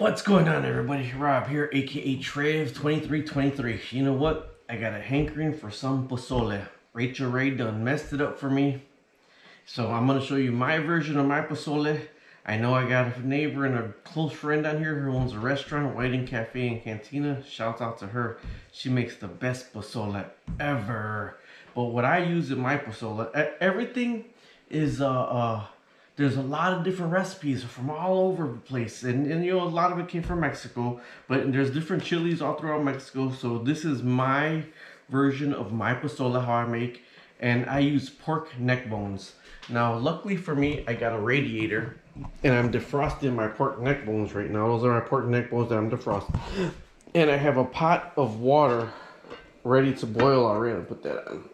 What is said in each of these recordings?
What's going on, everybody? Rob here, aka Trav2323. You know what? I got a hankering for some pozole. Rachael Ray done messed it up for me. So I'm gonna show you my version of my pozole. I know I got a neighbor and a close friend down here who owns a restaurant, Whiting Cafe and Cantina. Shout out to her. She makes the best pozole ever. But what I use in my pozole, everything is there's a lot of different recipes from all over the place, and you know, a lot of it came from Mexico, but there's different chilies all throughout Mexico. So this is my version of my pozole, how I make, and I use pork neck bones. Now luckily for me, I got a radiator and I'm defrosting my pork neck bones right now. Those are my pork neck bones that I'm defrosting, and I have a pot of water ready to boil already. I'll put that on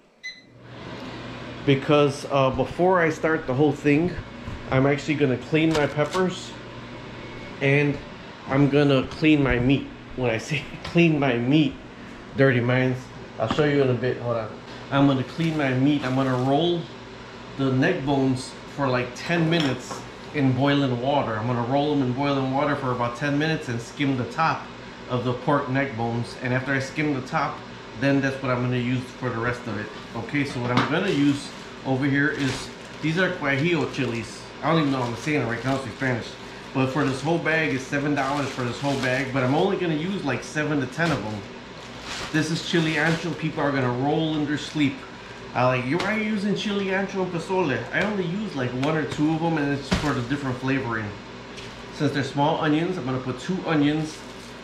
because before I start the whole thing, I'm actually gonna clean my peppers and I'm gonna clean my meat. When I say clean my meat, dirty minds, I'll show you in a bit. Hold on. I'm gonna clean my meat. I'm gonna roll the neck bones for like 10 minutes in boiling water. I'm gonna roll them in boiling water for about 10 minutes and skim the top of the pork neck bones. And after I skim the top, then that's what I'm gonna use for the rest of it. Okay, so what I'm gonna use over here is, these are Guajillo chilies. I don't even know if I'm saying it right, I can't speak Spanish. But for this whole bag, it's $7 for this whole bag. But I'm only going to use like 7 to 10 of them. This is chili ancho. People are going to roll in their sleep. Why are you using chili ancho and pozole? I only use like 1 or 2 of them, and it's for the different flavoring. Since they're small onions, I'm going to put 2 onions.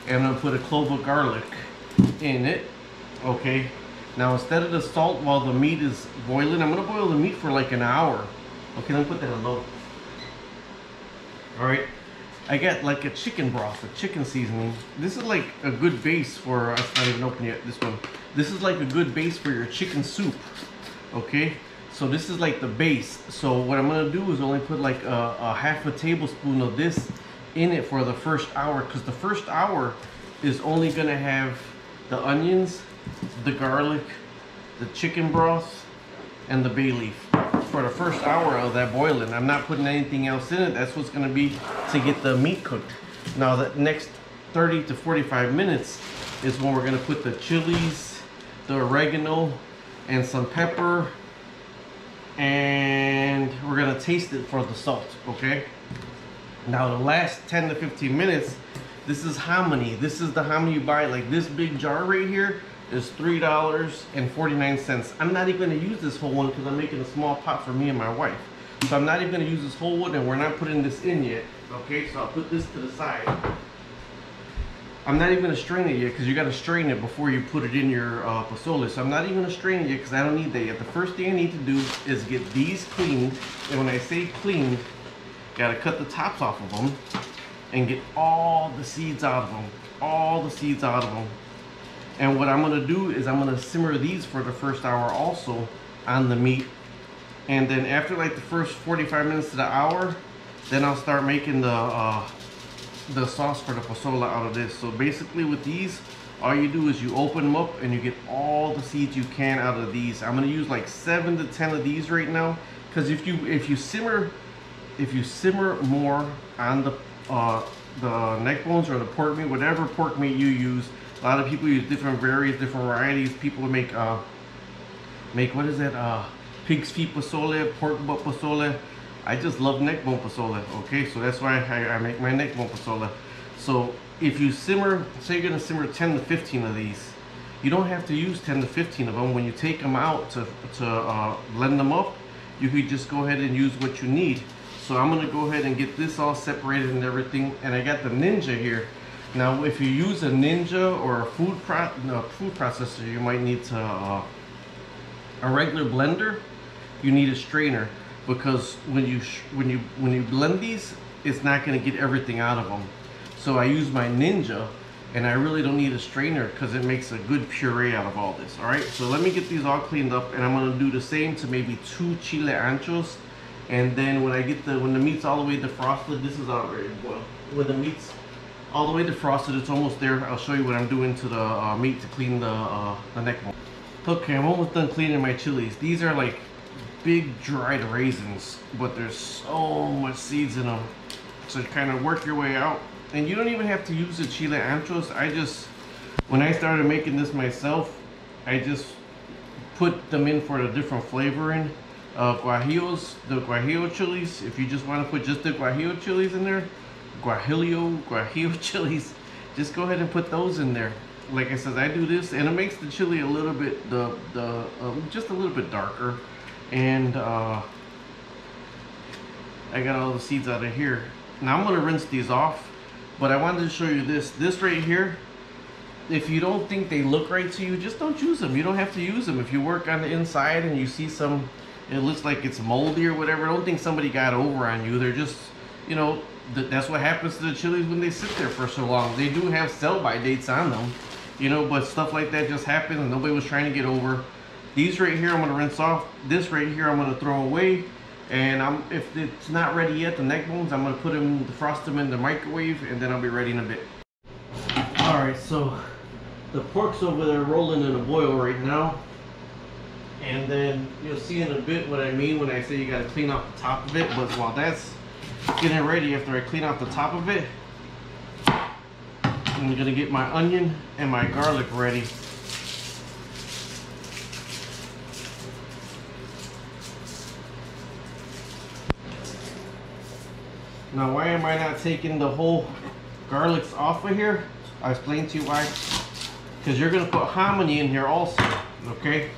And I'm going to put a clove of garlic in it. Okay. Now instead of the salt while the meat is boiling, I'm going to boil the meat for like an hour. Okay, let me put that on low. Alright, I got like a chicken broth, a chicken seasoning. This is like a good base for, it's not even open yet, this one. This is like a good base for your chicken soup. Okay, so this is like the base. So what I'm gonna do is only put like a half a tablespoon of this in it for the first hour, because the first hour is only gonna have the onions, the garlic, the chicken broth, and the bay leaf. For the first hour of that boiling, I'm not putting anything else in it. That's what's going to be to get the meat cooked. Now the next 30 to 45 minutes is when we're going to put the chilies, the oregano, and some pepper, and we're going to taste it for the salt. Okay, now the last 10 to 15 minutes, this is hominy. This is the hominy you buy, like this big jar right here is $3.49. I'm not even going to use this whole one because I'm making a small pot for me and my wife. So I'm not even going to use this whole one, and we're not putting this in yet. Okay, so I'll put this to the side. I'm not even going to strain it yet because you got to strain it before you put it in your pozole. So I'm not even going to strain it yet because I don't need that yet. The first thing I need to do is get these cleaned. And when I say cleaned, got to cut the tops off of them and get all the seeds out of them. All the seeds out of them. And what I'm going to do is I'm going to simmer these for the first hour also on the meat. And then after like the first 45 minutes to the hour, then I'll start making the sauce for the pozole out of this. So basically with these, all you do is you open them up and you get all the seeds you can out of these. I'm going to use like 7 to 10 of these right now, because if you simmer more on the neck bones or the pork meat, whatever pork meat you use. A lot of people use different different varieties. People make what is that? Pig's feet pozole, pork butt pozole. I just love neck bone pozole. Okay, so that's why I make my neck bone pozole. So if you simmer, say you're gonna simmer 10 to 15 of these, you don't have to use 10 to 15 of them. When you take them out to blend them up, you could just go ahead and use what you need. So I'm gonna go ahead and get this all separated and everything. And I got the Ninja here. Now, if you use a Ninja or a food processor, you might need to a regular blender. You need a strainer, because when you blend these, it's not going to get everything out of them. So I use my Ninja, and I really don't need a strainer because it makes a good puree out of all this. All right, so let me get these all cleaned up, and I'm going to do the same to maybe 2 chile anchos. And then when the meat's all the way defrosted, this is already boiled. When the meat's all the way defrosted, it's almost there. I'll show you what I'm doing to the meat to clean the neck bone. Okay, I'm almost done cleaning my chilies. These are like big dried raisins, but there's so much seeds in them. So kind of work your way out And you don't even have to use the chile anchos. When I started making this myself, I just put them in for the different flavoring. Guajillos, the Guajillo chilies. If you just want to put just the Guajillo chilies in there, Guajillo chilies, just go ahead and put those in there. Like I said, I do this, and it makes the chili a little bit, just a little bit darker. And I got all the seeds out of here. Now I'm gonna rinse these off, but I wanted to show you this. This right here, if you don't think they look right to you, just don't use them. You don't have to use them. If you work on the inside and you see some, it looks like it's moldy or whatever, don't think somebody got over on you. They're just, you know, that's what happens to the chilies when they sit there for so long. They do have sell-by dates on them, you know, but stuff like that just happens and nobody was trying to get over. These right here I'm gonna rinse off. This right here I'm gonna throw away. And if it's not ready yet, the neck bones, I'm gonna put them, defrost them in the microwave, and then I'll be ready in a bit. All right, so the pork's over there rolling in a boil right now. And then you'll see in a bit what I mean when I say you gotta clean off the top of it. But while that's getting ready, after I clean off the top of it, I'm gonna get my onion and my garlic ready. Now, why am I not taking the whole garlics off of here? I'll explain to you why. Because you're gonna put hominy in here also, okay?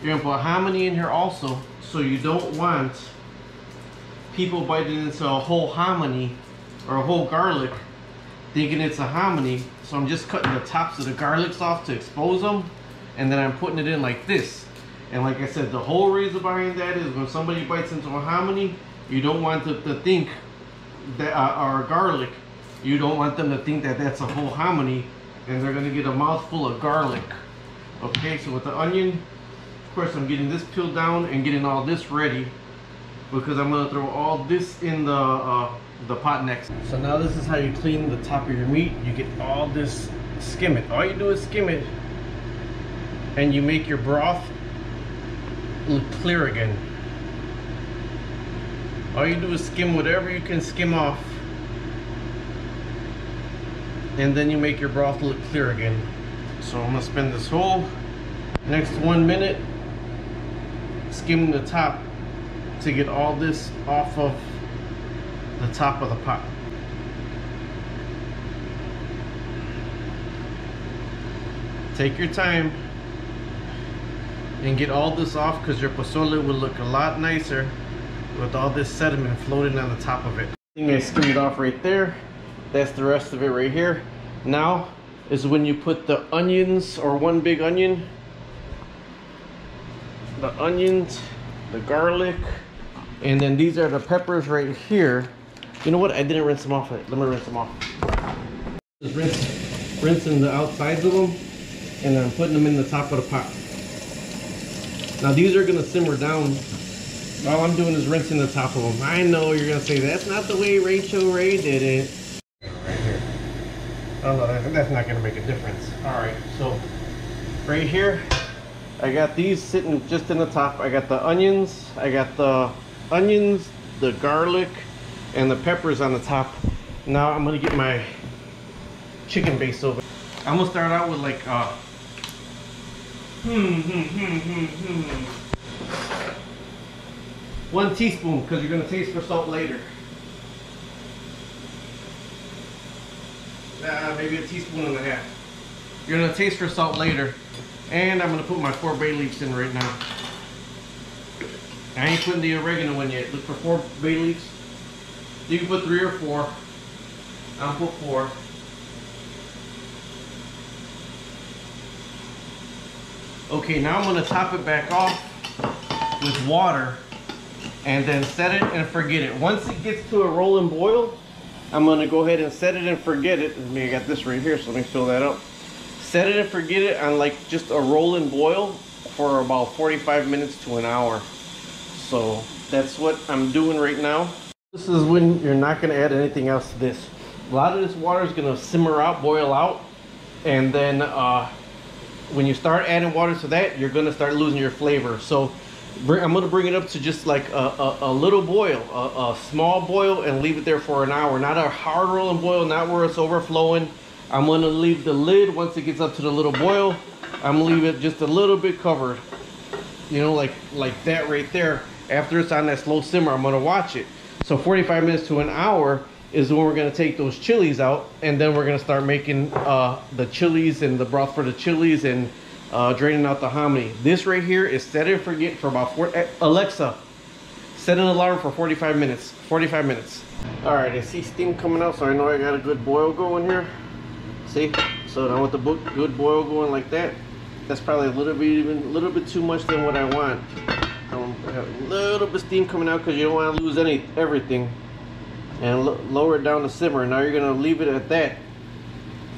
You're gonna put hominy in here also, so you don't want people biting into a whole hominy or a whole garlic thinking it's a hominy. So I'm just cutting the tops of the garlics off to expose them, and then I'm putting it in like this. And like I said, the whole reason behind that is when somebody bites into a hominy, you don't want to think that, or garlic, you don't want them to think that that's a whole hominy, and they're gonna get a mouthful of garlic. Okay, so with the onion, of course, I'm getting this peeled down and getting all this ready because I'm gonna throw all this in the pot next. So now this is how you clean the top of your meat. You get all this, skim it. All you do is skim it, and you make your broth look clear again. All you do is skim whatever you can skim off, and then you make your broth look clear again. So I'm gonna spend this whole next 1 minute skimming the top to get all this off of the top of the pot. Take your time and get all this off, because your pozole will look a lot nicer with all this sediment floating on the top of it. I think I skimmed it off right there. That's the rest of it right here. Now is when you put the onions, or one big onion, the onions, the garlic, and then these are the peppers right here. You know what? I didn't rinse them off. Let me rinse them off. Just rinsing the outsides of them, and I'm putting them in the top of the pot. Now these are gonna simmer down. All I'm doing is rinsing the top of them. I know you're gonna say that's not the way Rachael Ray did it. Right here. Oh no, that's not gonna make a difference. All right, so right here, I got these sitting just in the top. I got the onions, the garlic, and the peppers on the top. Now I'm gonna get my chicken base over. I'm gonna start out with like 1 teaspoon, because you're gonna taste for salt later. Maybe 1.5 teaspoons. You're gonna taste for salt later. And I'm gonna put my 4 bay leaves in right now. I ain't putting the oregano in yet. Look for 4 bay leaves. You can put 3 or 4. I'll put 4. Okay, now I'm gonna top it back off with water and then set it and forget it. Once it gets to a rolling boil, I'm gonna go ahead and set it and forget it. I got this right here, so let me fill that up. Set it and forget it on like just a rolling boil for about 45 minutes to an hour. So that's what I'm doing right now. This is when you're not gonna add anything else to this. A lot of this water is gonna simmer out, boil out, and then when you start adding water to that, you're gonna start losing your flavor. So I'm gonna bring it up to just like a little boil, a small boil, and leave it there for an hour. Not a hard rolling boil, not where it's overflowing. I'm gonna leave the lid once it gets up to the little boil. I'm gonna leave it just a little bit covered, you know, like that right there. After it's on that slow simmer, I'm gonna watch it. So 45 minutes to an hour is when we're gonna take those chilies out, and then we're gonna start making the chilies and the broth for the chilies and draining out the hominy. This right here is set and forget for about Alexa, set an alarm for 45 minutes. 45 minutes. All right, I see steam coming out, so I know I got a good boil going here. See? So now with the good boil going like that, that's probably a little bit too much than what I want. I have a little bit of steam coming out because you don't want to lose everything. And lower it down to simmer. Now you're gonna leave it at that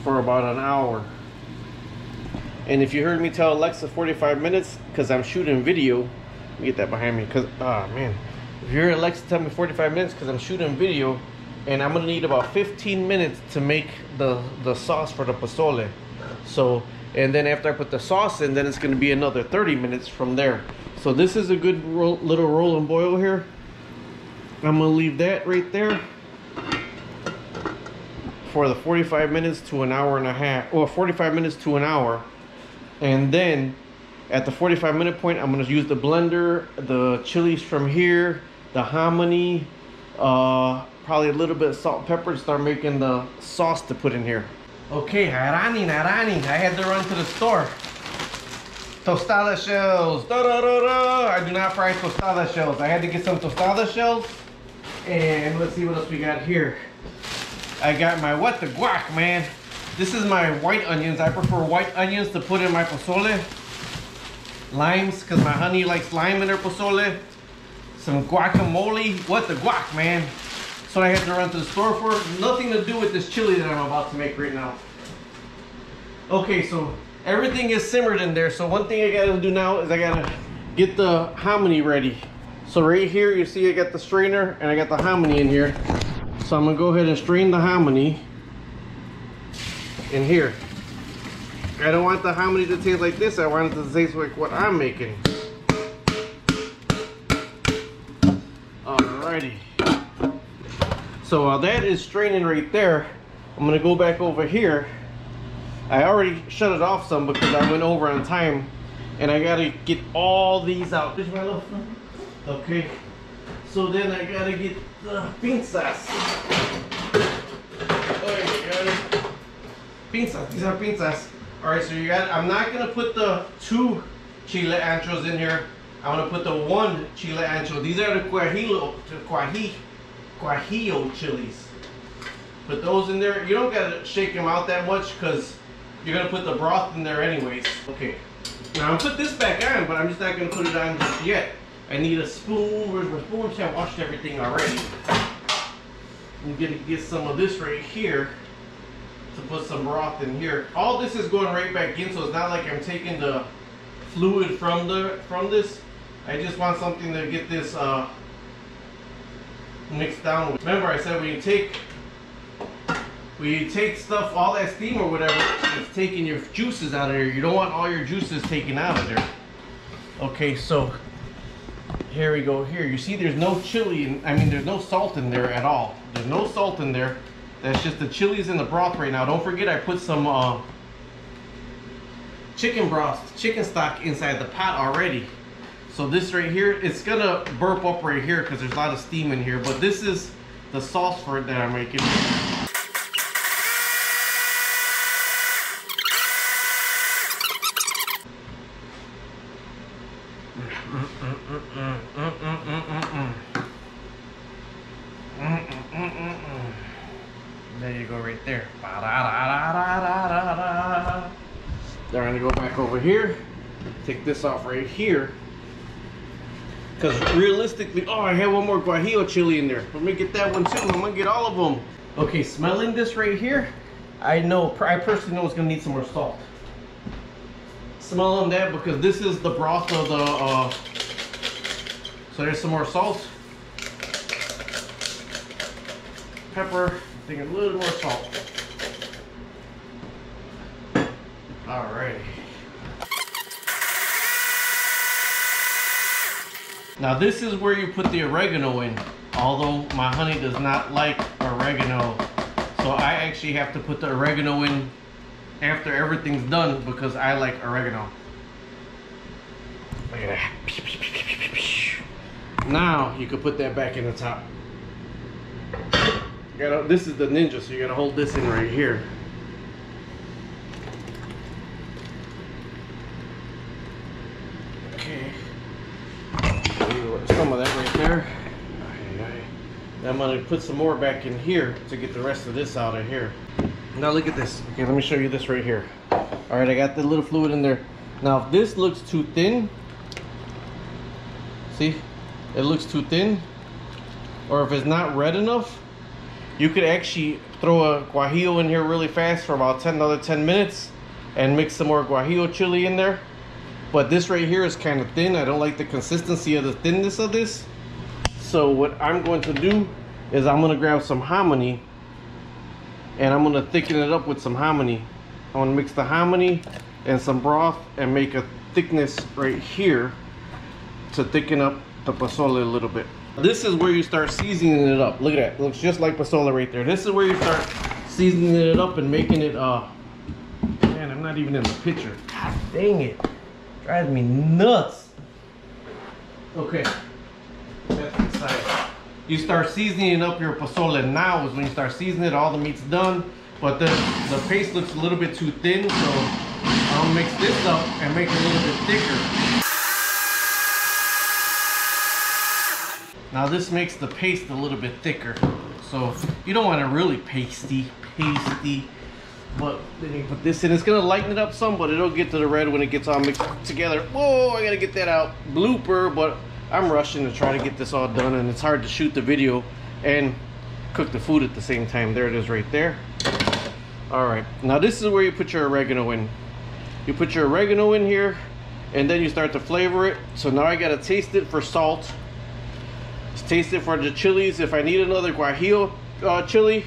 for about an hour. And if you heard me tell Alexa 45 minutes, because I'm shooting video, let me get that behind me, because, oh man. If you hear Alexa tell me 45 minutes, because I'm shooting video, and I'm gonna need about 15 minutes to make the sauce for the pozole. So, and then after I put the sauce in, then it's gonna be another 30 minutes from there. So this is a good little roll and boil here. I'm gonna leave that right there for the 45 minutes to an hour and a half, or 45 minutes to an hour. And then at the 45 minute point, I'm gonna use the blender, the chilies from here, the hominy, probably a little bit of salt and pepper to start making the sauce to put in here. Okay, Harani, I had to run to the store. Tostada shells, I do not fry tostada shells. I had to get some tostada shells. And let's see what else we got here. I got my, what the guac, man. This is my white onions. I prefer white onions to put in my pozole. Limes, because my honey likes lime in her pozole. Some guacamole. What the guac, man. So I had to run to the store for. Nothing to do with this chili that I'm about to make right now. Okay, so everything is simmered in there. So one thing I gotta do now is I gotta get the hominy ready. So right here, you see I got the strainer and I got the hominy in here. So I'm gonna go ahead and strain the hominy in here. I don't want the hominy to taste like this. I want it to taste like what I'm making. Alrighty. So while that is straining right there, I'm gonna go back over here. I already shut it off some because I went over on time, and I gotta get all these out. Okay. So then I gotta get the pinzas. Pinzas, these are pinzas. Alright, so you got, I'm not gonna put the 2 chile anchos in here. I'm gonna put the 1 chile ancho. These are the Guajillo chilies. Put those in there. You don't gotta shake them out that much because you're gonna put the broth in there anyways. Okay. Now I'm gonna put this back on, but I'm just not gonna put it on just yet. I need a spoon. Where's my spoon? I washed everything already. I'm gonna get some of this right here to put some broth in here. All this is going right back in, so it's not like I'm taking the fluid from this. I just want something to get this mixed down. Remember, I said when you take stuff, all that steam or whatever, it's taking your juices out of there. You don't want all your juices taken out of there. Okay, so here we go. Here, you see there's no chili, there's no salt in there at all. There's no salt in there. That's just the chilies in the broth right now. Don't forget I put some chicken broth, chicken stock inside the pot already. So this right here, it's gonna burp up right here because there's a lot of steam in here. But this is the sauce for it that I'm making. There you go, right there. Then I'm gonna go back over here, take this off right here. Because realistically, oh, I have one more Guajillo chili in there. Let me get that one too. I'm gonna get all of them. Okay, smelling this right here, I personally know it's gonna need some more salt. Smelling that because this is the broth of the, so there's some more salt. Pepper, I think a little more salt. Alrighty. Now this is where you put the oregano in. Although my honey does not like oregano, so I actually have to put the oregano in after everything's done because I like oregano. Look at that. Now you can put that back in the top. This is the ninja, so you gotta hold this in right here. Okay. Some of that right there. I'm gonna put some more back in here to get the rest of this out of here. Now look at this. Okay, let me show you this right here. All right, I got the little fluid in there. Now if this looks too thin, see, it looks too thin, or if it's not red enough, you could actually throw a guajillo in here really fast for about another 10 minutes and mix some more guajillo chili in there. But this right here is kind of thin. I don't like the consistency of the thinness of this. So what I'm going to do is I'm going to grab some hominy and I'm going to thicken it up with some hominy. I'm going to mix the hominy and some broth and make a thickness right here to thicken up the pozole a little bit. This is where you start seasoning it up. Look at that. It looks just like pozole right there. This is where you start seasoning it up and making it, man, I'm not even in the picture. God dang it. Drives me nuts. Okay. That's the side. You start seasoning up your pozole. Now is when you start seasoning it. All the meat's done, but the paste looks a little bit too thin, so I'll mix this up and make it a little bit thicker. Now this makes the paste a little bit thicker, so you don't want it really pasty, but then you put this in. It's gonna lighten it up some, but it'll get to the red when it gets all mixed together. Whoa, I gotta get that out. Blooper, but I'm rushing to try to get this all done, and it's hard to shoot the video and cook the food at the same time. There it is right there. All right, now this is where you put your oregano in. You put your oregano in here, and then you start to flavor it. So now I gotta taste it for salt. Taste it for the chilies. If I need another guajillo chili,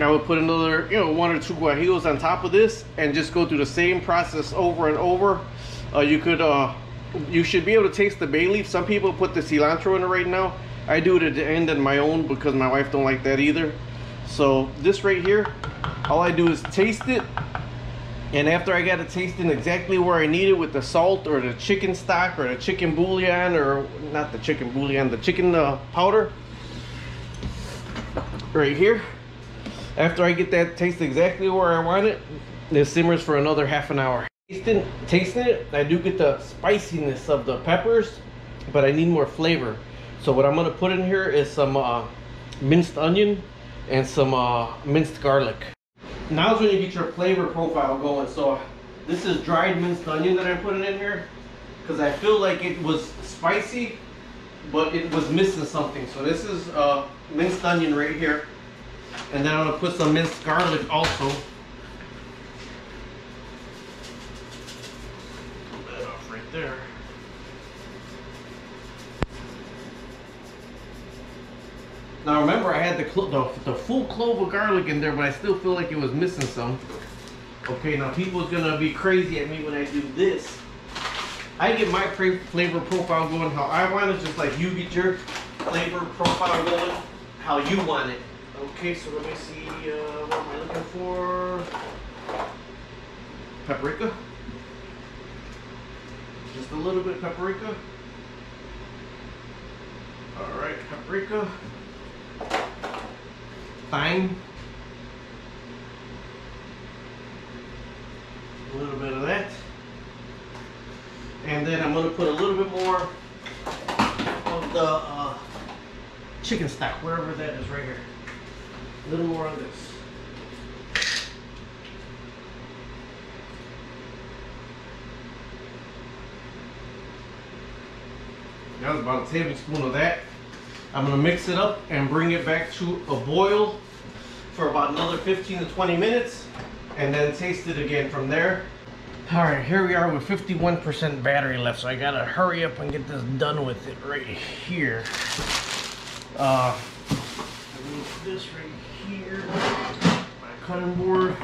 I would put another, 1 or 2 guajillos on top of this and just go through the same process over and over. You should be able to taste the bay leaf. Some people put the cilantro in it right now. I do it at the end on my own because my wife don't like that either. So this right here, all I do is taste it, and after I got it tasting exactly where I need it with the salt or the chicken stock or the chicken bouillon, or not the chicken bouillon, the chicken powder right here. After I get that taste exactly where I want it, it simmers for another half an hour. Tasting it, I do get the spiciness of the peppers, but I need more flavor. So what I'm gonna put in here is some minced onion and some minced garlic. Now is when you get your flavor profile going. So this is dried minced onion that I'm putting in here because I feel like it was spicy, but it was missing something. So this is minced onion right here, and then I'm gonna put some minced garlic also. Put that off right there. Now remember, I had the full clove of garlic in there, but I still feel like it was missing some. Okay, now people's gonna be crazy at me when I do this. I get my flavor profile going how I want it, just like you get your flavor profile going how you want it. Okay, so let me see, what am I looking for? Paprika. Just a little bit of paprika. All right, paprika. Thyme. A little bit of that. And then I'm going to put a little bit more of the chicken stock, wherever that is right here. A little more of this. That was about a tablespoon of that. I'm going to mix it up and bring it back to a boil for about another 15 to 20 minutes and then taste it again from there. All right, here we are with 51% battery left, so I got to hurry up and get this done with it right here. I need this right here, my cutting board.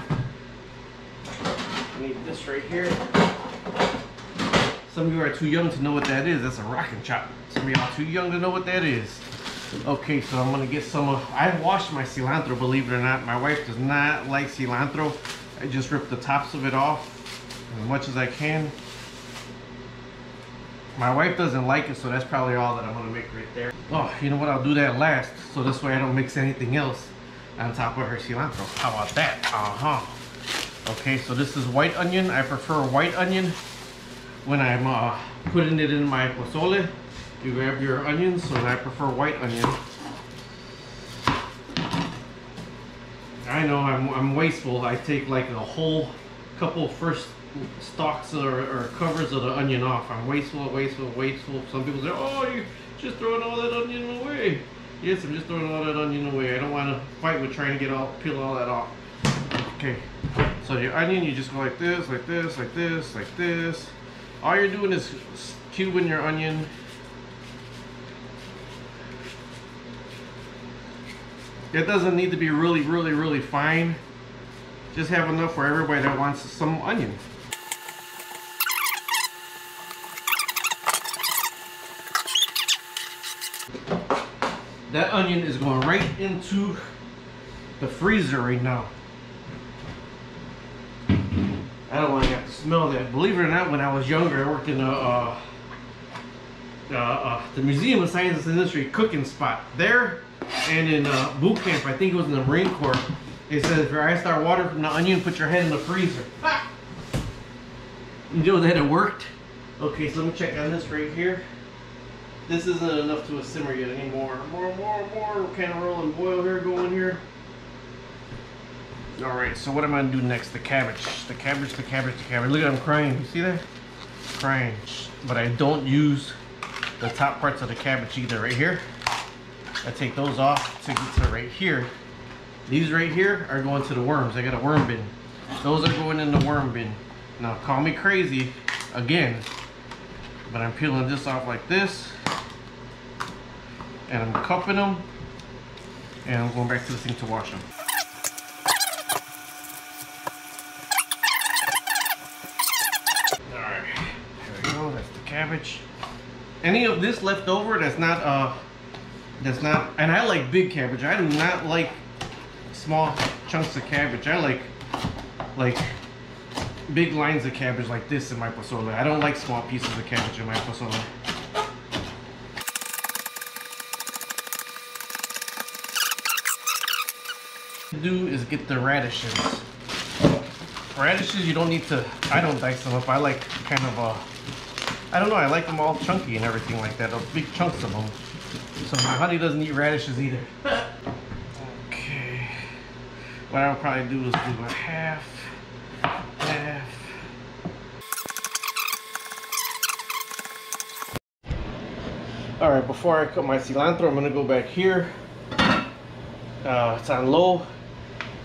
I need this right here. Some of you are too young to know what that is. That's a rockin' chop. Some of y'all too young to know what that is. Okay, so I'm gonna get some of, I washed my cilantro, believe it or not. My wife does not like cilantro. I just rip the tops of it off as much as I can. My wife doesn't like it, so that's probably all that I'm gonna make right there. Oh, you know what, I'll do that last, so this way I don't mix anything else on top of her cilantro. How about that? Okay, so this is white onion. I prefer white onion when I'm putting it in my pozole. You grab your onions, so I prefer white onion. I know I'm wasteful. I take like a whole couple first stalks or covers of the onion off. I'm wasteful. Some people say, oh, you're just throwing all that onion away. Yes, I'm just throwing all that onion away. I don't want to fight with trying to peel all that off. Okay, so your onion, you just go like this, like this, like this, like this. All you're doing is cubing your onion. It doesn't need to be really fine. Just have enough for everybody that wants some onion. That onion is going right into the freezer right now. I don't want to have to smell that. Believe it or not, when I was younger, I worked in the Museum of Science and Industry cooking spot there. And in boot camp, I think it was in the Marine Corps, it says if your eyes start watering from the onion, put your head in the freezer. Ah! You know that it worked? Okay, so let me check on this right here. This isn't enough to a simmer yet anymore. More. Kind of roll and boil here, going here. Alright, so what am I gonna do next? The cabbage. The cabbage. Look at, I'm crying. You see that? Crying. But I don't use the top parts of the cabbage either. Right here. I take those off to get to right here. These right here are going to the worms. I got a worm bin. Those are going in the worm bin. Now call me crazy again, but I'm peeling this off like this, and I'm cupping them, and I'm going back to the sink to wash them. Alright, there we go. That's the cabbage. Any of this left over that's not and I like big cabbage. I do not like small chunks of cabbage. I like big lines of cabbage like this in my pozole. I don't like small pieces of cabbage in my pozole. What to do is get the radishes. Radishes, you don't need to, I don't dice them up. I like kind of I don't know, I like them all chunky and everything like that, big chunks of them. So my honey doesn't eat radishes either. Okay. What I'll probably do is do a half. Alright, before I cut my cilantro, I'm going to go back here. It's on low.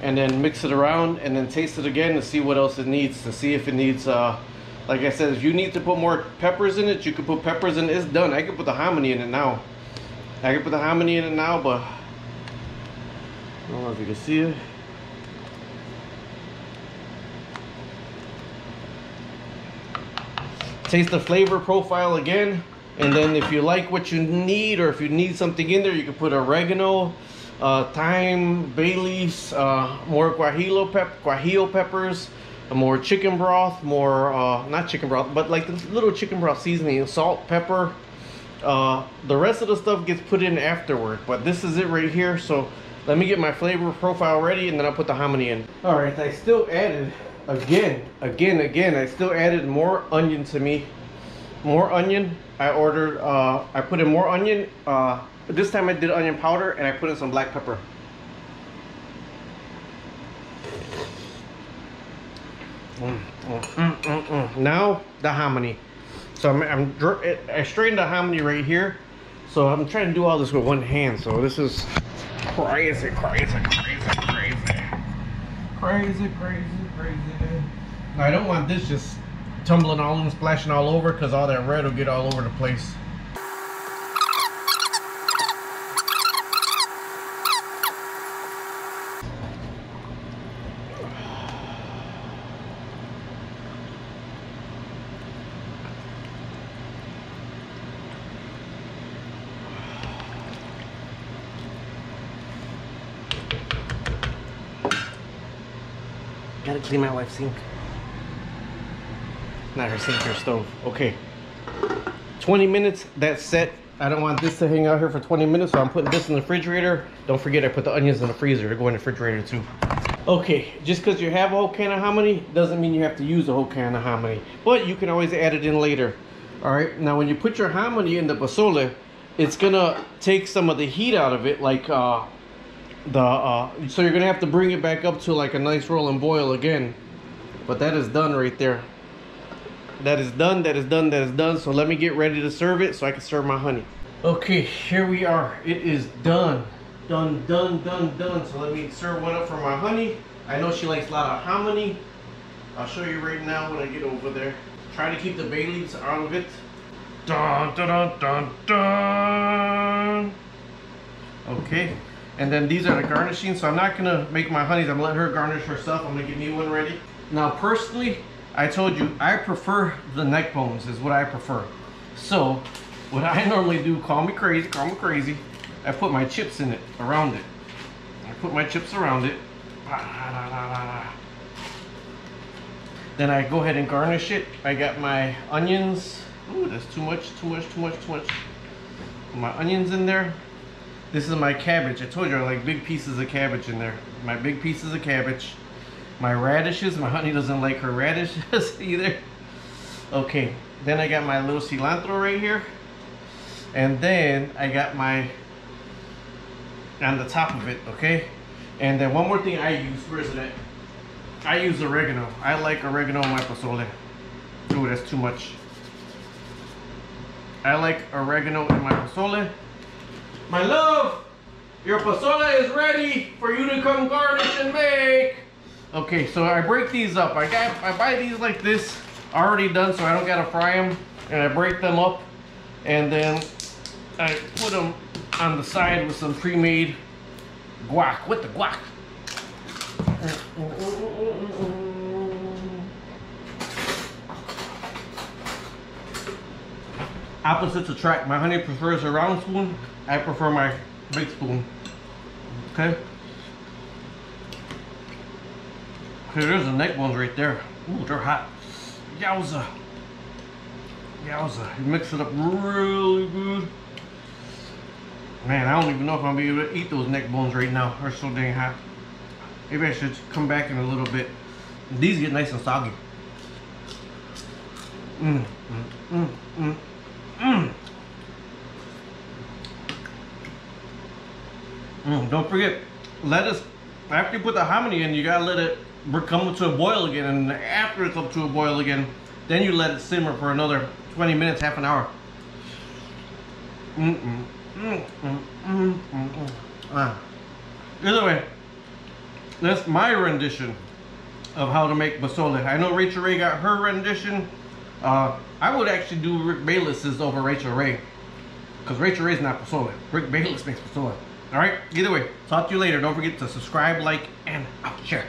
And then mix it around and then taste it again to see what else it needs. To see if it needs, like I said, if you need to put more peppers in it, you can put peppers in it. It's done. I can put the hominy in it now. But I don't know if you can see it. Taste the flavor profile again, and then if you like what you need, or if you need something in there, you can put oregano, thyme, bay leaves, more guajillo peppers, more chicken broth, more not chicken broth, but like the little chicken broth seasoning, salt, pepper. The rest of the stuff gets put in afterward, but this is it right here. So let me get my flavor profile ready, and then I'll put the hominy in. All right, I still added again, I still added more onion to me. More onion. I ordered, I put in more onion. This time I did onion powder, and I put in some black pepper. Now the hominy. So I strained the hominy right here. So I'm trying to do all this with one hand. So this is crazy. Now I don't want this just tumbling all and splashing all over, because all that red will get all over the place. Gotta clean my wife's sink. Not her sink, her stove. Okay. 20 minutes, that's set. I don't want this to hang out here for 20 minutes, so I'm putting this in the refrigerator. Don't forget I put the onions in the freezer to go in the refrigerator too. Okay, just because you have a whole can of hominy doesn't mean you have to use a whole can of hominy, but you can always add it in later. All right, now when you put your hominy in the pozole, it's gonna take some of the heat out of it, like so you're gonna have to bring it back up to like a nice rolling boil again. But that is done right there. That is done, that is done, that is done. So let me get ready to serve it so I can serve my honey. Okay, here we are. It is done. Done, done, done, done. So let me serve one up for my honey. I know she likes a lot of hominy. I'll show you right now when I get over there. Try to keep the bay leaves out of it. Dun, dun, dun, dun, dun. Okay, and then these are the garnishings. So I'm not gonna make my honeys. I'm gonna let her garnish herself. I'm gonna get me one ready. Now personally, I told you I prefer the neck bones is what I prefer. So what I normally do, call me crazy, I put my chips in it, around it. I put my chips around it. Then I go ahead and garnish it. I got my onions. Ooh, that's too much. My onions in there. This is my cabbage. I told you I like big pieces of cabbage in there. My big pieces of cabbage. My radishes. My honey doesn't like her radishes either. Okay, then I got my little cilantro right here. And then I got my, on the top of it, okay? And then one more thing I use, where is it at? I use oregano. I like oregano in my pozole. Ooh, that's too much. I like oregano in my pozole. My love, your pozole is ready for you to come garnish and make. Okay, so I break these up. I buy these like this, already done, so I don't gotta fry them. And I break them up, and then I put them on the side with some pre-made guac, with the guac. Opposites attract. My honey prefers a round spoon. I prefer my big spoon. Okay. Okay, there's the neck bones right there. Ooh, they're hot. Yowza. Yowza. You mix it up really good. Man, I don't even know if I'm gonna be able to eat those neck bones right now. They're so dang hot. Maybe I should come back in a little bit. These get nice and soggy. Don't forget, lettuce, after you put the hominy in, you gotta let it come to a boil again, and after it's up to a boil again, then you let it simmer for another 20 minutes, half an hour. Either way, that's my rendition of how to make pozole. I know Rachael Ray got her rendition. I would actually do Rick Bayless's over Rachael Ray, because Rachael Ray's not pozole. Rick Bayless makes pozole. Alright, either way, talk to you later. Don't forget to subscribe, like, and share.